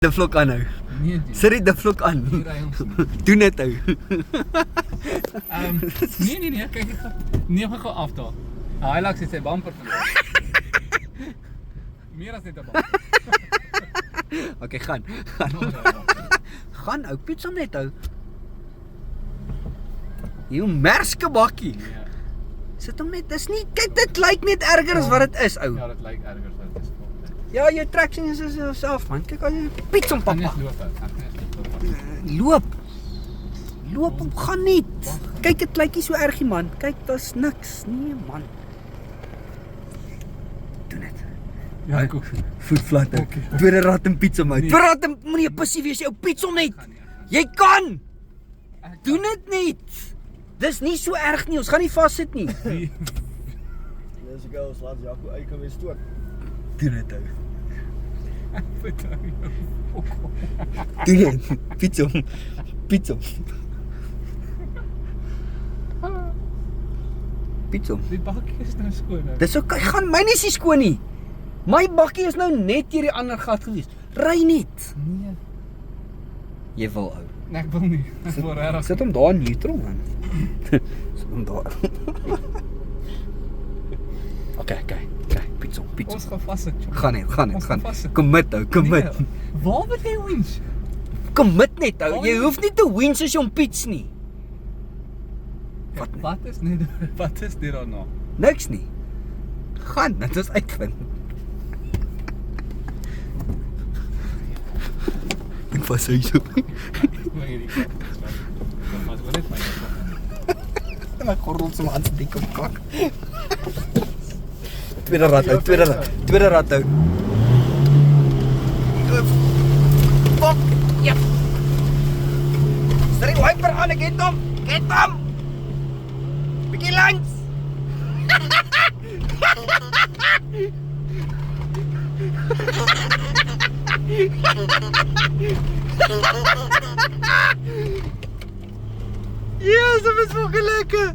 De vlog aan nou. Nee, Sit die de vlog aan. hier ry ons. Doen dit nou. Nee, kyk ek gaan. Nee, ek gaan afdaal. Hilux het sy bumper vandag. Meer as net 'n bumper. Okay, gaan. Gaan ou, Piet hom net ou. Jy merske bakkie. Nee. Sit hom net. Dis nie, kyk dit lyk net erger as wat dit is ou. Ja, dit lyk erger as wat dit is. Ja, jou traction is self man. Kyk al jy Piet hom Kan pappa. net loop ou. Ek kan net loop. Loop. Loop hom gaan nie. Kyk dit lyk nie so ergie man. Kyk, daar's niks. Nee man. Doen dit. Ja, ek ook. Voet flat. Okay. Tweede rad en Piet hom uit. Nee. Tweede rad en moenie 'n pussie wees, jou Piet hom net. Jy kan. Doen dit net. Dis nie so erg nie. Ons gaan nie vassit nie. Nee. Dis ek ons laat Jaco uit kan weer stoot. Doen dit ou. Vertrou jou. Doen dit. Piet hom. Piet hom. Piet hom. Die bakkie is nou skoon nou. Dis ok, gaan my nie is nie skoon nie. My bakkie is nou net hier die ander gat gewees. Ry net. Nee. Jy wil ou. Nee, ek wil nie. Ek wil regtig. Sit hom daar in neutral man. Sit hom daar. Okay, Piet hom. Ons gaan vassit. Gaan net, gaan. Ons gaan vassit. Commit ou, commit. Nee, waar wil jy winch? Commit net ou. Jy Waar- hoef nie te winch as jy hom piets nie. Wat is net wat is dit daarna? Niks nie. Gaan, dit is uitvind. Ek was so. Hoe hierdie kak. Maar wat is my? My korrel se man se dik op kak. Tweede rad ou, tweede rad ou. Fuck. Ja. Stry wiper aan, ek het hom. Bietjie langs. Yes, dit is so lekker.